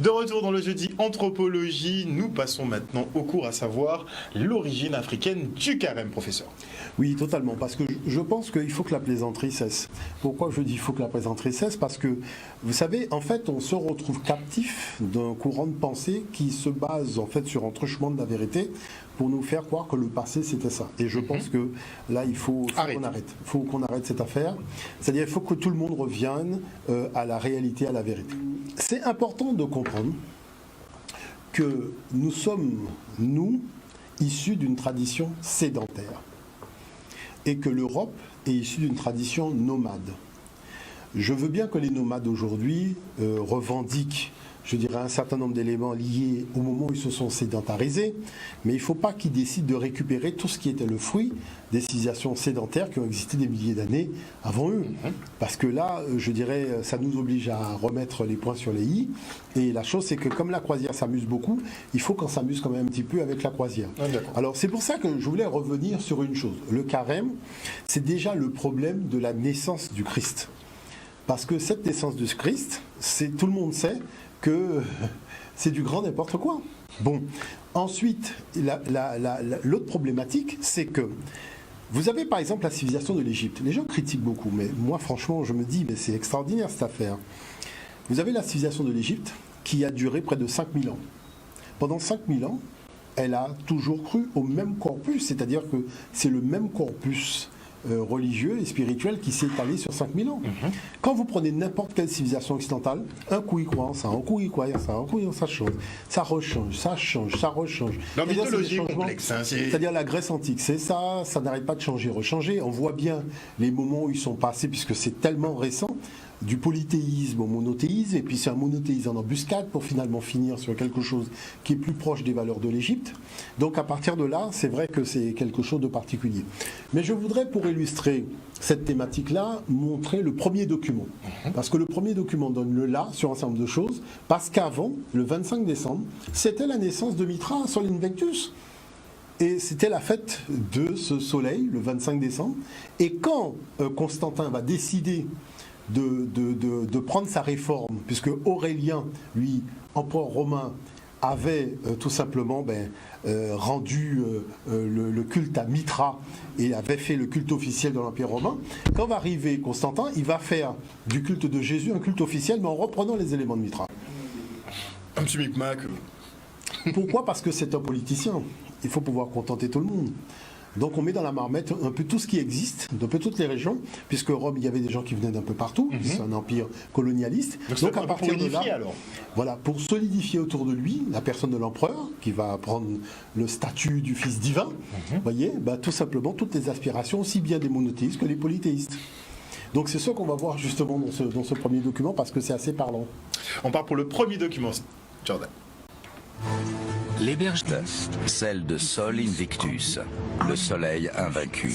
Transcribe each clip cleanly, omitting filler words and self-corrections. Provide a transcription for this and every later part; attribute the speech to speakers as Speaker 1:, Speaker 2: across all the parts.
Speaker 1: De retour dans le jeudi anthropologie, nous passons maintenant au cours, à savoir l'origine africaine du carême, professeur.
Speaker 2: Oui, totalement, parce que je pense qu'il faut que la plaisanterie cesse. Pourquoi je dis qu'il faut que la plaisanterie cesse? Parce que, vous savez, en fait, on se retrouve captif d'un courant de pensée qui se base en fait sur un truchement de la vérité pour nous faire croire que le passé c'était ça. Et je pense que là, il faut qu'on arrête. Il faut qu'on arrête cette affaire. C'est-à-dire il faut que tout le monde revienne à la réalité, à la vérité. C'est important de comprendre que nous sommes, nous, issus d'une tradition sédentaire et que l'Europe est issue d'une tradition nomade. Je veux bien que les nomades aujourd'hui revendiquent, je dirais, un certain nombre d'éléments liés au moment où ils se sont sédentarisés, mais il ne faut pas qu'ils décident de récupérer tout ce qui était le fruit des civilisations sédentaires qui ont existé des milliers d'années avant eux. Parce que là, je dirais, ça nous oblige à remettre les points sur les i. Et la chose, c'est que comme la croisière s'amuse beaucoup, il faut qu'on s'amuse quand même un petit peu avec la croisière. Alors c'est pour ça que je voulais revenir sur une chose. Le carême, c'est déjà le problème de la naissance du Christ. Parce que cette naissance du Christ, tout le monde sait que c'est du grand n'importe quoi. Bon, ensuite, l'autre problématique, c'est que vous avez par exemple la civilisation de l'Égypte. Les gens critiquent beaucoup, mais moi franchement, je me dis, mais c'est extraordinaire cette affaire. Vous avez la civilisation de l'Égypte qui a duré près de 5000 ans. Pendant 5000 ans, elle a toujours cru au même corpus, c'est-à-dire que c'est le même corpus religieux et spirituel qui s'est étalé sur 5000 ans. Quand vous prenez n'importe quelle civilisation occidentale, un coup ils croient en ça, un coup ils croient en ça, un coup ça change, ça rechange, ça change, ça rechange.
Speaker 1: La mythologie est complexe.
Speaker 2: C'est-à-dire la Grèce antique, c'est ça, ça n'arrête pas de changer, rechanger. On voit bien les moments où ils sont passés, puisque c'est tellement récent, du polythéisme au monothéisme, et puis c'est un monothéisme en embuscade pour finalement finir sur quelque chose qui est plus proche des valeurs de l'Égypte. Donc à partir de là, c'est vrai que c'est quelque chose de particulier. Mais je voudrais, pour illustrer cette thématique-là, montrer le premier document. Parce que le premier document donne le là sur un certain nombre de choses, parce qu'avant, le 25 décembre, c'était la naissance de Mithra, Sol Invictus. Et c'était la fête de ce soleil, le 25 décembre. Et quand Constantin va décider de prendre sa réforme, puisque Aurélien, lui, empereur romain, avait tout simplement rendu le culte à Mithra et avait fait le culte officiel de l'Empire romain. Quand va arriver Constantin, il va faire du culte de Jésus un culte officiel, mais en reprenant les éléments de Mithra.
Speaker 1: Un petit micmac.
Speaker 2: Pourquoi? Parce que c'est un politicien. Il faut pouvoir contenter tout le monde. Donc on met dans la marmette un peu tout ce qui existe, d'un peu toutes les régions, puisque Rome, il y avait des gens qui venaient d'un peu partout, c'est un empire colonialiste.
Speaker 1: Donc à partir de là, alors.
Speaker 2: Voilà, pour solidifier autour de lui la personne de l'empereur, qui va prendre le statut du fils divin, voyez, tout simplement toutes les aspirations, aussi bien des monothéistes que des polythéistes. Donc c'est ce qu'on va voir justement dans ce premier document, parce que c'est assez parlant.
Speaker 1: On part pour le premier document, Jordan.
Speaker 3: Les berges, celle de Sol Invictus, le soleil invaincu.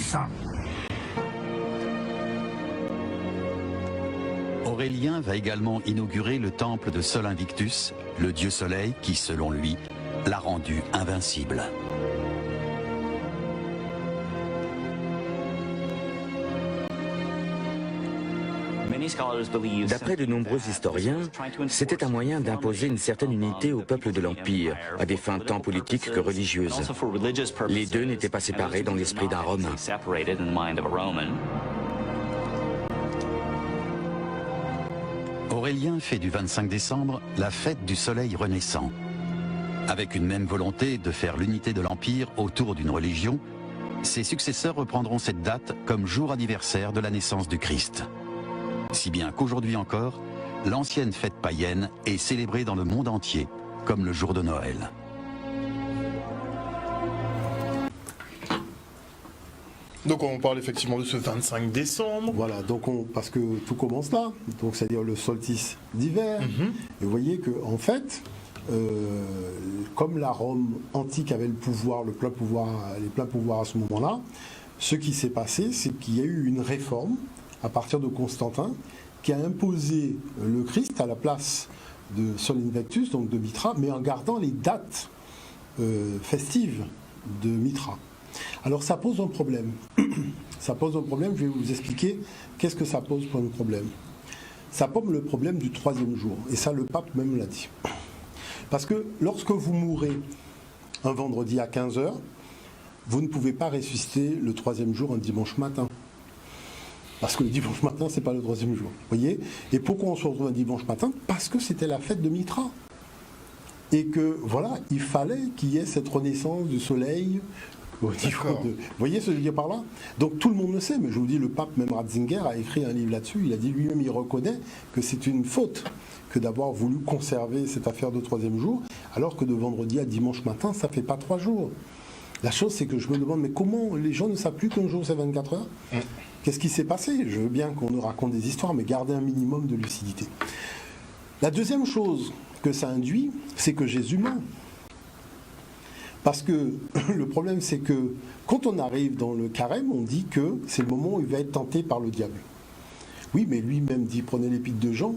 Speaker 4: Aurélien va également inaugurer le temple de Sol Invictus, le dieu soleil qui, selon lui, l'a rendu invincible.
Speaker 5: D'après de nombreux historiens, c'était un moyen d'imposer une certaine unité au peuple de l'Empire, à des fins tant politiques que religieuses. Les deux n'étaient pas séparés dans l'esprit d'un Romain.
Speaker 4: Aurélien fait du 25 décembre la fête du soleil renaissant. Avec une même volonté de faire l'unité de l'Empire autour d'une religion, ses successeurs reprendront cette date comme jour anniversaire de la naissance du Christ. Si bien qu'aujourd'hui encore, l'ancienne fête païenne est célébrée dans le monde entier, comme le jour de Noël.
Speaker 1: Donc on parle effectivement de ce 25 décembre.
Speaker 2: Voilà, donc parce que tout commence là, donc c'est-à-dire le solstice d'hiver. Et vous voyez que en fait, comme la Rome antique avait le pouvoir, les pleins pouvoirs à ce moment-là, ce qui s'est passé, c'est qu'il y a eu une réforme à partir de Constantin, qui a imposé le Christ à la place de Sol Invictus, donc de Mithra, mais en gardant les dates festives de Mithra. Alors ça pose un problème. Ça pose un problème, je vais vous expliquer qu'est-ce que ça pose pour un problème. Ça pose le problème du troisième jour, et ça le pape même l'a dit. Parce que lorsque vous mourrez un vendredi à 15h, vous ne pouvez pas ressusciter le troisième jour un dimanche matin. Parce que le dimanche matin, c'est pas le troisième jour. Voyez ? Et pourquoi on se retrouve un dimanche matin ? Parce que c'était la fête de Mitra. Et que, voilà, il fallait qu'il y ait cette renaissance du soleil au niveau de... Vous voyez ce que je veux dire par là ? Donc tout le monde le sait, mais je vous dis, le pape, même Ratzinger, a écrit un livre là-dessus. Il a dit lui-même, il reconnaît que c'est une faute que d'avoir voulu conserver cette affaire de troisième jour, alors que de vendredi à dimanche matin, ça fait pas 3 jours. La chose, c'est que je me demande, mais comment les gens ne savent plus qu'un jour, c'est 24 heures ? Qu'est-ce qui s'est passé ? Je veux bien qu'on nous raconte des histoires, mais gardez un minimum de lucidité. La deuxième chose que ça induit, c'est que Jésus ment. Parce que le problème, c'est que quand on arrive dans le carême, on dit que c'est le moment où il va être tenté par le diable. Oui, mais lui-même dit, prenez l'épître de Jean,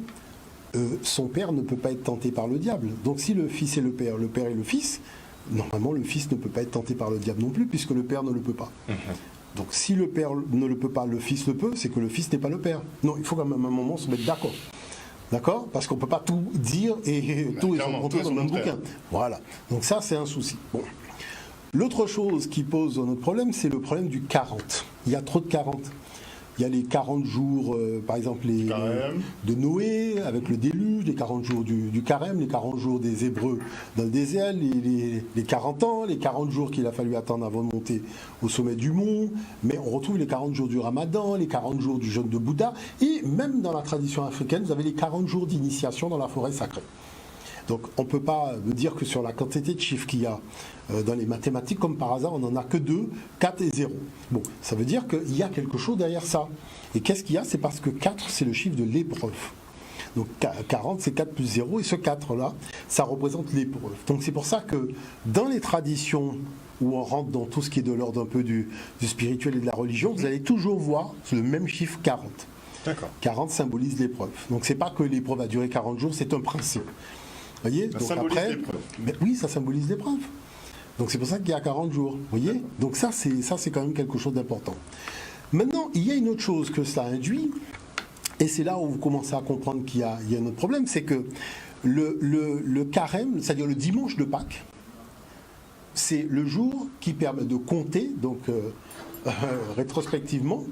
Speaker 2: son père ne peut pas être tenté par le diable. Donc si le fils est le père est le fils, normalement le fils ne peut pas être tenté par le diable non plus, puisque le père ne le peut pas. Donc si le père ne le peut pas, le fils le peut, c'est que le fils n'est pas le père. Non, il faut quand même à un moment se mettre d'accord. D'accord ? Parce qu'on ne peut pas tout dire et tout est son contraire dans le même bouquin. Voilà. Donc ça, c'est un souci. Bon. L'autre chose qui pose notre problème, c'est le problème du 40. Il y a trop de 40. Il y a les 40 jours, par exemple, de Noé, avec le déluge, les 40 jours du carême, les 40 jours des Hébreux dans le désert, les 40 ans, les 40 jours qu'il a fallu attendre avant de monter au sommet du mont. Mais on retrouve les 40 jours du Ramadan, les 40 jours du jeûne de Bouddha. Et même dans la tradition africaine, vous avez les 40 jours d'initiation dans la forêt sacrée. Donc on ne peut pas me dire que sur la quantité de chiffres qu'il y a dans les mathématiques, comme par hasard, on n'en a que 2, 4 et 0. Bon, ça veut dire qu'il y a quelque chose derrière ça. Et qu'est-ce qu'il y a ? C'est parce que 4, c'est le chiffre de l'épreuve. Donc 40, c'est 4 plus 0, et ce 4-là, ça représente l'épreuve. Donc c'est pour ça que dans les traditions où on rentre dans tout ce qui est de l'ordre un peu du spirituel et de la religion, vous allez toujours voir le même chiffre 40.
Speaker 1: D'accord.
Speaker 2: 40 symbolise l'épreuve. Donc c'est pas que l'épreuve a duré 40 jours, c'est un principe. Voyez,
Speaker 1: Ça
Speaker 2: donc
Speaker 1: symbolise
Speaker 2: après,
Speaker 1: l'épreuve.
Speaker 2: mais oui, ça symbolise l'épreuve. Donc c'est pour ça qu'il y a 40 jours. Voyez, donc ça c'est quand même quelque chose d'important. Maintenant, il y a une autre chose que cela induit, et c'est là où vous commencez à comprendre qu'il y a un autre problème, c'est que le carême, c'est-à-dire le dimanche de Pâques, c'est le jour qui permet de compter, donc rétrospectivement,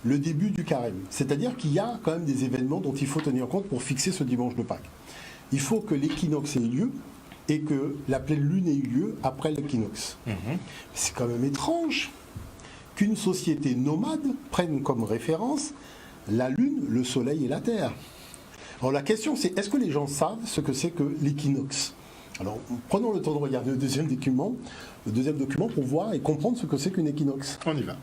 Speaker 2: le début du carême. C'est-à-dire qu'il y a quand même des événements dont il faut tenir compte pour fixer ce dimanche de Pâques. Il faut que l'équinoxe ait eu lieu et que la pleine lune ait eu lieu après l'équinoxe. C'est quand même étrange qu'une société nomade prenne comme référence la lune, le soleil et la terre. Alors la question c'est, est-ce que les gens savent ce que c'est que l'équinoxe ? Alors prenons le temps de regarder le deuxième document pour voir et comprendre ce que c'est qu'une équinoxe.
Speaker 1: On y va.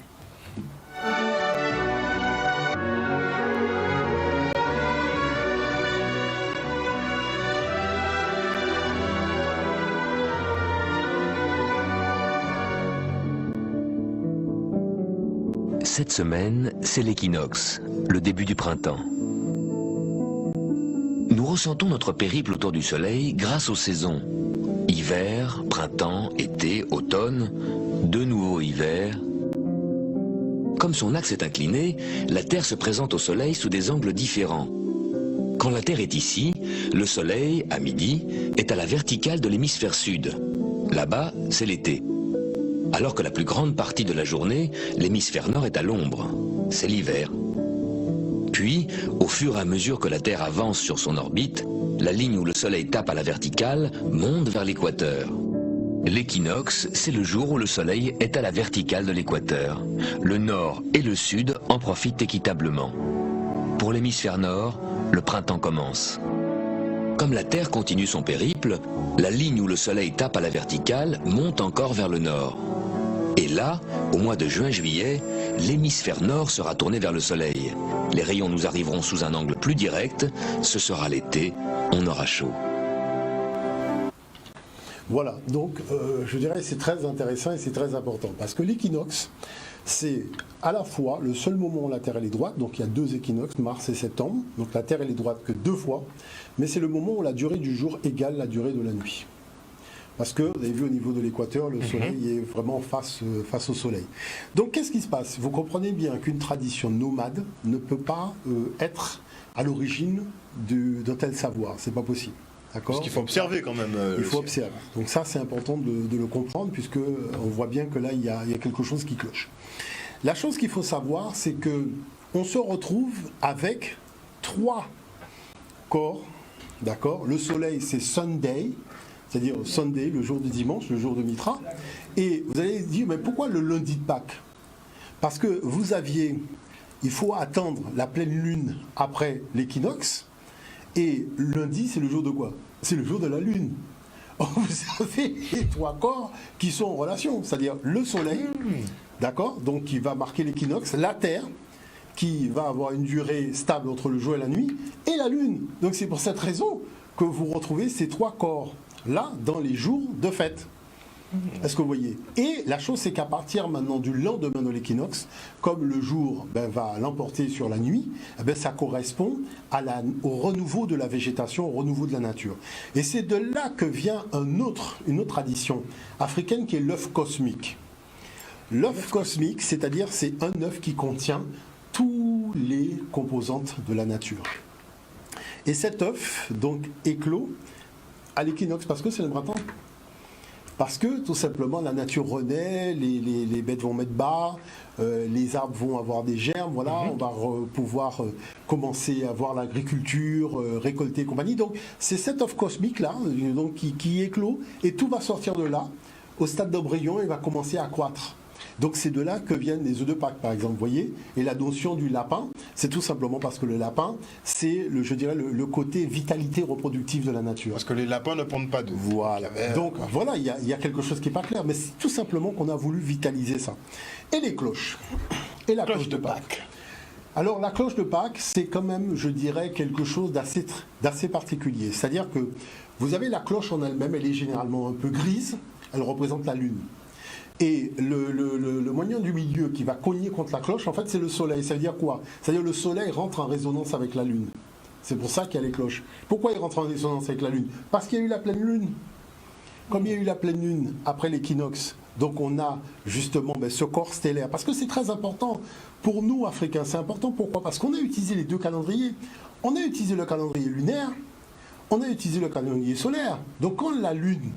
Speaker 6: Cette semaine, c'est l'équinoxe, le début du printemps. Nous ressentons notre périple autour du soleil grâce aux saisons. Hiver, printemps, été, automne, de nouveau hiver. Comme son axe est incliné, la Terre se présente au soleil sous des angles différents. Quand la Terre est ici, le soleil, à midi, est à la verticale de l'hémisphère sud. Là-bas, c'est l'été. Alors que la plus grande partie de la journée, l'hémisphère nord est à l'ombre. C'est l'hiver. Puis, au fur et à mesure que la Terre avance sur son orbite, la ligne où le Soleil tape à la verticale monte vers l'équateur. L'équinoxe, c'est le jour où le Soleil est à la verticale de l'équateur. Le nord et le sud en profitent équitablement. Pour l'hémisphère nord, le printemps commence. Comme la Terre continue son périple, la ligne où le Soleil tape à la verticale monte encore vers le nord. Et là, au mois de juin-juillet, l'hémisphère nord sera tourné vers le Soleil. Les rayons nous arriveront sous un angle plus direct, ce sera l'été, on aura chaud.
Speaker 2: Voilà, donc je dirais que c'est très intéressant et c'est très important, parce que l'équinoxe, c'est à la fois le seul moment où la Terre elle est droite, donc il y a 2 équinoxes, mars et septembre, donc la Terre elle est droite que 2 fois, mais c'est le moment où la durée du jour égale la durée de la nuit. Parce que, vous avez vu au niveau de l'équateur, le soleil est vraiment face au soleil. Donc qu'est-ce qui se passe ? Vous comprenez bien qu'une tradition nomade ne peut pas être à l'origine d'un tel savoir, c'est pas possible.
Speaker 1: Parce qu'il faut observer quand même.
Speaker 2: Il faut observer. Donc ça, c'est important de le comprendre, puisque on voit bien que là, il y a quelque chose qui cloche. La chose qu'il faut savoir, c'est que on se retrouve avec 3 corps, d'accord. Le soleil, c'est Sunday, c'est-à-dire Sunday, le jour du dimanche, le jour de Mitra. Et vous allez dire, mais pourquoi le lundi de Pâques? Parce que il faut attendre la pleine lune après l'équinoxe. Et lundi, c'est le jour de quoi? C'est le jour de la lune. Or, vous avez les 3 corps qui sont en relation, c'est-à-dire le soleil, d'accord, donc qui va marquer l'équinoxe, la terre, qui va avoir une durée stable entre le jour et la nuit, et la lune. Donc c'est pour cette raison que vous retrouvez ces 3 corps-là dans les jours de fête. Est-ce que vous voyez? Et la chose, c'est qu'à partir maintenant du lendemain de l'équinoxe, comme le jour va l'emporter sur la nuit, ça correspond au renouveau de la végétation, au renouveau de la nature. Et c'est de là que vient une autre tradition africaine qui est l'œuf cosmique. L'œuf cosmique, c'est-à-dire c'est un œuf qui contient tous les composantes de la nature. Et cet œuf, donc, éclot à l'équinoxe, parce que c'est le printemps. Parce que, tout simplement, la nature renaît, les bêtes vont mettre bas, les arbres vont avoir des germes, voilà, on va pouvoir commencer à voir l'agriculture, récolter et compagnie. Donc, c'est cet œuf cosmique-là, donc, qui éclot, et tout va sortir de là, au stade d'embryon, et va commencer à croître. Donc c'est de là que viennent les œufs de Pâques, par exemple, vous voyez. Et la notion du lapin, c'est tout simplement parce que le lapin, c'est, je dirais, le côté vitalité reproductive de la nature.
Speaker 1: Parce que les lapins ne pondent pas d'œufs.
Speaker 2: Voilà. Donc voilà, il y a quelque chose qui n'est pas clair, mais c'est tout simplement qu'on a voulu vitaliser ça. Et les cloches. Et la cloche de Pâques. Alors la cloche de Pâques, c'est quand même, je dirais, quelque chose d'assez particulier. C'est-à-dire que vous avez la cloche en elle-même, elle est généralement un peu grise, elle représente la lune. Et le moyen du milieu qui va cogner contre la cloche, en fait, c'est le soleil. Ça veut dire quoi? C'est-à-dire le soleil rentre en résonance avec la lune. C'est pour ça qu'il y a les cloches. Pourquoi il rentre en résonance avec la lune? Parce qu'il y a eu la pleine lune. Comme il y a eu la pleine lune après l'équinoxe, donc on a justement ce corps stellaire. Parce que c'est très important pour nous, Africains. C'est important pourquoi? Parce qu'on a utilisé les 2 calendriers. On a utilisé le calendrier lunaire, on a utilisé le calendrier solaire. Donc quand la lune,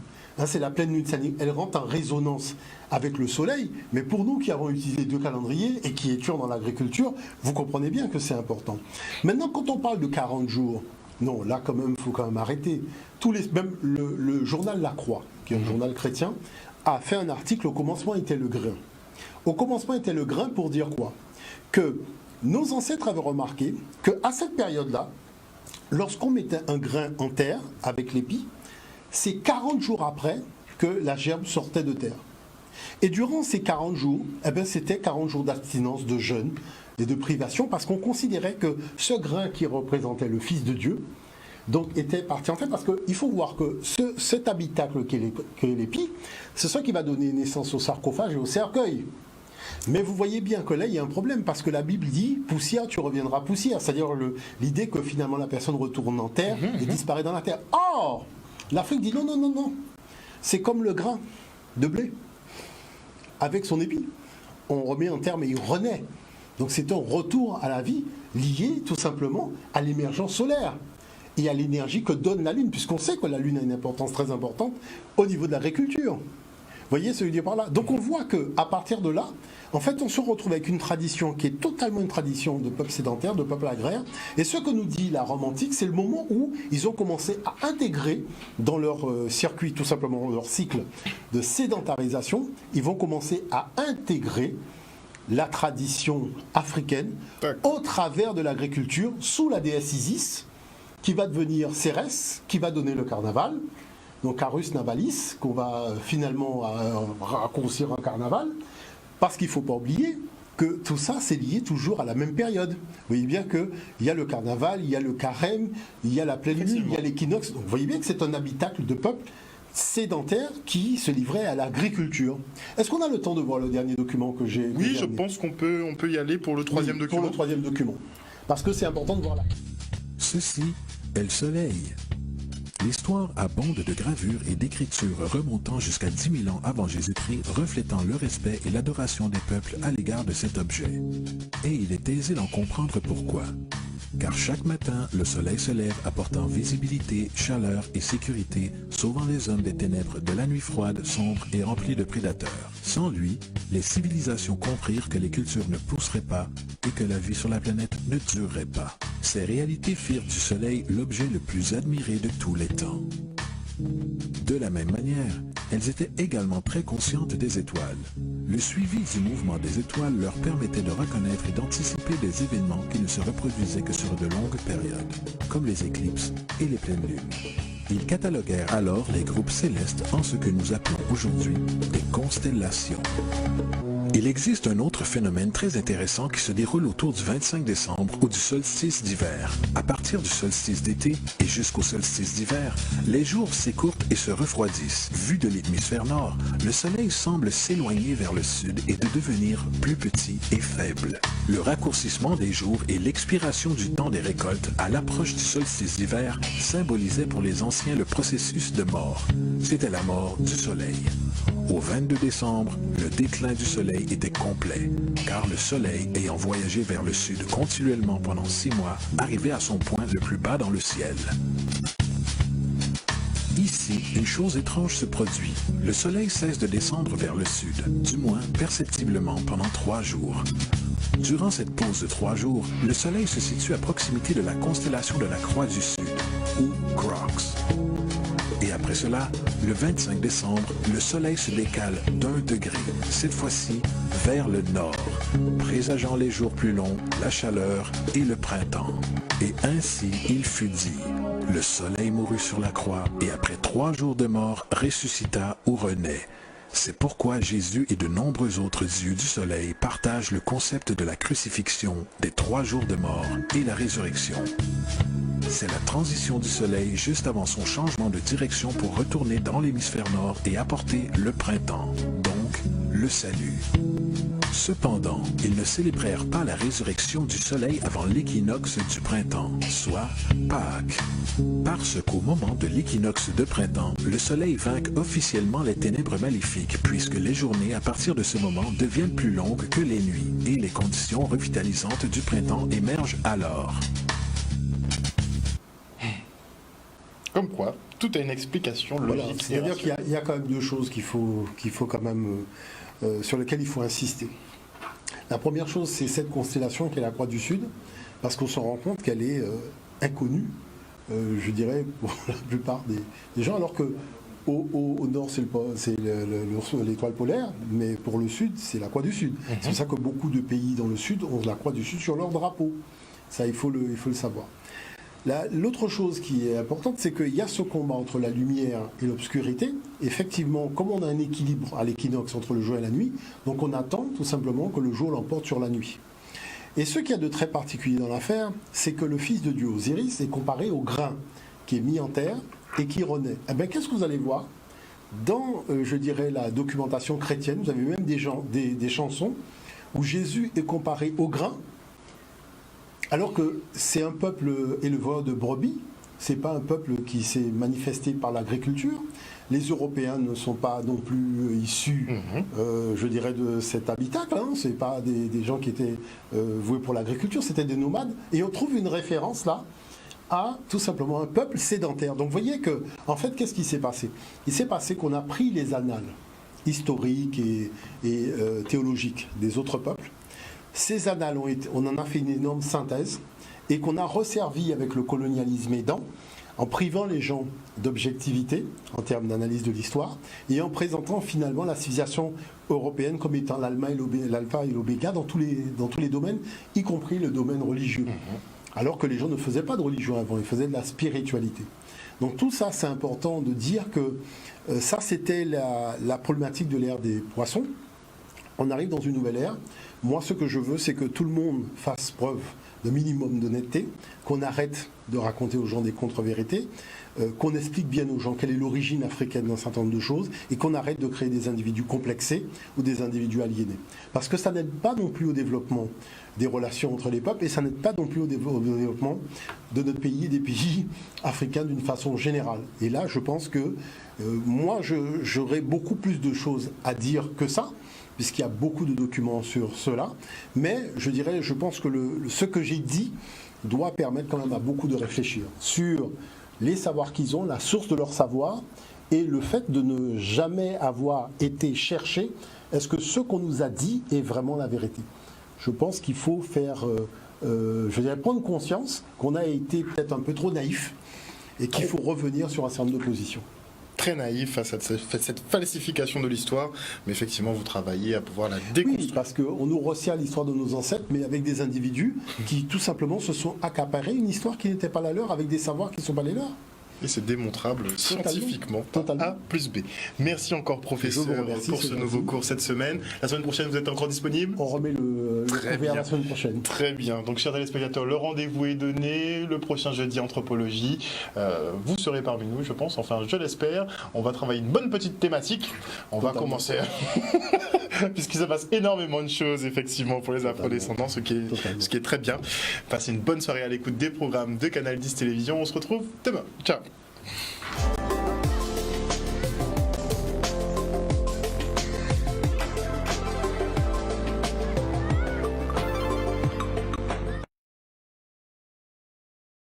Speaker 2: c'est la pleine lune, elle rentre en résonance avec le soleil, mais pour nous qui avons utilisé 2 calendriers et qui étions dans l'agriculture, vous comprenez bien que c'est important. Maintenant, quand on parle de 40 jours, non, là quand même, il faut quand même arrêter. Même le journal La Croix, qui est un journal chrétien, a fait un article, au commencement était le grain. Au commencement était le grain pour dire quoi? Que nos ancêtres avaient remarqué qu'à cette période-là, lorsqu'on mettait un grain en terre avec l'épi, c'est 40 jours après que la gerbe sortait de terre. Et durant ces 40 jours, c'était 40 jours d'abstinence, de jeûne et de privation, parce qu'on considérait que ce grain qui représentait le Fils de Dieu, donc était parti en fait, parce qu'il faut voir que cet habitacle qu'est l'épi, c'est ce qui va donner naissance au sarcophage et au cercueil. Mais vous voyez bien que là, il y a un problème, parce que la Bible dit « poussière, tu reviendras poussière », c'est-à-dire l'idée que finalement la personne retourne en terre et disparaît dans la terre. Or, l'Afrique dit non, non, non, non. C'est comme le grain de blé, avec son épi. On remet en terre, mais il renaît. Donc c'est un retour à la vie lié tout simplement à l'émergence solaire et à l'énergie que donne la Lune, puisqu'on sait que la Lune a une importance très importante au niveau de l'agriculture. Vous voyez ce que je veux dire par là? Donc on voit qu'à partir de là, en fait, on se retrouve avec une tradition qui est totalement une tradition de peuple sédentaire, de peuple agraire. Et ce que nous dit la Rome antique, c'est le moment où ils ont commencé à intégrer dans leur circuit, tout simplement leur cycle de sédentarisation, ils vont commencer à intégrer la tradition africaine au travers de l'agriculture sous la déesse Isis, qui va devenir Cérès, qui va donner le carnaval. Donc Carus Navalis, qu'on va finalement raccourcir un carnaval, parce qu'il ne faut pas oublier que tout ça, c'est lié toujours à la même période. Vous voyez bien qu'il y a le carnaval, il y a le carême, il y a la pleine lune, il y a l'équinoxe. Donc vous voyez bien que c'est un habitacle de peuple sédentaire qui se livrait à l'agriculture. Est-ce qu'on a le temps de voir le dernier document que j'ai?
Speaker 1: Oui, je pense qu'on peut y aller pour le troisième document.
Speaker 2: Pour le troisième document. Parce que c'est important de voir là.
Speaker 7: Ceci est le soleil. L'histoire abonde de gravures et d'écritures remontant jusqu'à 10 000 ans avant Jésus-Christ, reflétant le respect et l'adoration des peuples à l'égard de cet objet. Et il est aisé d'en comprendre pourquoi. car chaque matin, le soleil se lève apportant visibilité, chaleur et sécurité, sauvant les hommes des ténèbres de la nuit froide, sombre et remplie de prédateurs. Sans lui, les civilisations comprirent que les cultures ne pousseraient pas et que la vie sur la planète ne durerait pas. Ces réalités firent du soleil l'objet le plus admiré de tous les temps. De la même manière, elles étaient également très conscientes des étoiles. Le suivi du mouvement des étoiles leur permettait de reconnaître et d'anticiper des événements qui ne se reproduisaient que sur de longues périodes, comme les éclipses et les pleines lunes. Ils cataloguèrent alors les groupes célestes en ce que nous appelons aujourd'hui des constellations. Il existe un autre phénomène très intéressant qui se déroule autour du 25 décembre ou du solstice d'hiver. À partir du solstice d'été et jusqu'au solstice d'hiver, les jours s'écourtent et se refroidissent. Vu de l'hémisphère nord, le soleil semble s'éloigner vers le sud et de devenir plus petit et faible. Le raccourcissement des jours et l'expiration du temps des récoltes à l'approche du solstice d'hiver symbolisaient pour les anciens le processus de mort. C'était la mort du soleil. Au 22 décembre, le déclin du soleil était complet, car le soleil, ayant voyagé vers le sud continuellement pendant 6 mois, arrivait à son point le plus bas dans le ciel. Ici, une chose étrange se produit. Le soleil cesse de descendre vers le sud, du moins perceptiblement pendant 3 jours. Durant cette pause de 3 jours, le soleil se situe à proximité de la constellation de la Croix du Sud, ou Crux. Et après cela, le 25 décembre, le soleil se décale d'1 degré, cette fois-ci vers le nord, présageant les jours plus longs, la chaleur et le printemps. Et ainsi il fut dit. Le soleil mourut sur la croix et après 3 jours de mort ressuscita ou renaît. C'est pourquoi Jésus et de nombreux autres dieux du soleil partagent le concept de la crucifixion, des 3 jours de mort et la résurrection. C'est la transition du soleil juste avant son changement de direction pour retourner dans l'hémisphère nord et apporter le printemps, donc le salut. Cependant, ils ne célébrèrent pas la résurrection du soleil avant l'équinoxe du printemps, soit Pâques. Parce qu'au moment de l'équinoxe de printemps, le soleil vainque officiellement les ténèbres maléfiques, puisque les journées à partir de ce moment deviennent plus longues que les nuits, et les conditions revitalisantes du printemps émergent alors.
Speaker 1: Comme quoi, tout a une explication logique.
Speaker 2: Voilà, c'est-à-dire qu'il y a quand même 2 choses qu'il faut quand même, sur lesquelles il faut insister. La première chose, c'est cette constellation qui est la Croix du Sud, parce qu'on se rend compte qu'elle est inconnue, je dirais, pour la plupart des gens, alors que au nord, c'est l'étoile polaire, mais pour le sud, c'est la Croix du Sud. C'est pour ça que beaucoup de pays dans le sud ont la Croix du Sud sur leur drapeau. Ça, il faut le savoir. L'autre chose qui est importante, c'est qu'il y a ce combat entre la lumière et l'obscurité. Effectivement, comme on a un équilibre à l'équinoxe entre le jour et la nuit, donc on attend tout simplement que le jour l'emporte sur la nuit. Et ce qu'il y a de très particulier dans l'affaire, c'est que le fils de Dieu, Osiris, est comparé au grain qui est mis en terre et qui renaît. Eh bien, qu'est-ce que vous allez voir dans, je dirais, la documentation chrétienne? Vous avez même des chansons où Jésus est comparé au grain, alors que c'est un peuple éleveur de brebis, c'est pas un peuple qui s'est manifesté par l'agriculture. Les Européens ne sont pas non plus issus, je dirais, de cet habitacle. Hein. C'est pas des gens qui étaient voués pour l'agriculture, c'était des nomades. Et on trouve une référence là à tout simplement un peuple sédentaire. Donc vous voyez que, en fait, qu'est-ce qui s'est passé? Il s'est passé qu'on a pris les annales historiques et théologiques des autres peuples. Ces annales, on en a fait une énorme synthèse et qu'on a resservi avec le colonialisme aidant, en privant les gens d'objectivité en termes d'analyse de l'histoire et en présentant finalement la civilisation européenne comme étant l'alpha et l'oméga dans tous les domaines, y compris le domaine religieux. Alors que les gens ne faisaient pas de religion avant, ils faisaient de la spiritualité. Donc tout ça, c'est important de dire que ça, c'était la problématique de l'ère des poissons. On arrive dans une nouvelle ère. Moi, ce que je veux, c'est que tout le monde fasse preuve de minimum d'honnêteté, qu'on arrête de raconter aux gens des contre-vérités, qu'on explique bien aux gens quelle est l'origine africaine d'un certain nombre de choses et qu'on arrête de créer des individus complexés ou des individus aliénés. Parce que ça n'aide pas non plus au développement des relations entre les peuples et ça n'aide pas non plus au développement de notre pays et des pays africains d'une façon générale. Et là, je pense que moi, j'aurais beaucoup plus de choses à dire que ça, puisqu'il y a beaucoup de documents sur cela. Mais je dirais, je pense que ce que j'ai dit doit permettre quand même à beaucoup de réfléchir sur les savoirs qu'ils ont, la source de leur savoir, et le fait de ne jamais avoir été cherché, est-ce que ce qu'on nous a dit est vraiment la vérité? Je pense qu'il faut faire, je dirais, prendre conscience qu'on a été peut-être un peu trop naïf et qu'il faut revenir sur un certain nombre de positions.
Speaker 1: Très naïf face à cette falsification de l'histoire, mais effectivement vous travaillez à pouvoir la déconstruire.
Speaker 2: Oui, parce qu'on nous resserre l'histoire de nos ancêtres, mais avec des individus qui tout simplement se sont accaparés une histoire qui n'était pas la leur, avec des savoirs qui ne sont pas les leurs.
Speaker 1: Et c'est démontrable scientifiquement.
Speaker 2: Totalement.
Speaker 1: A plus B. Merci encore, professeur, pour ce nouveau cours cette semaine. La semaine prochaine, vous êtes encore disponible?
Speaker 2: On remet le couvert la semaine prochaine.
Speaker 1: Très bien. Donc, chers téléspectateurs, le rendez-vous est donné. Le prochain jeudi, anthropologie. Vous serez parmi nous, je pense. Enfin, je l'espère. On va travailler une bonne petite thématique. On va commencer puisqu'il se passe énormément de choses, effectivement, pour les afrodescendants, ce qui est très bien. Passez une bonne soirée à l'écoute des programmes de Canal 10 Télévision. On se retrouve demain. Ciao.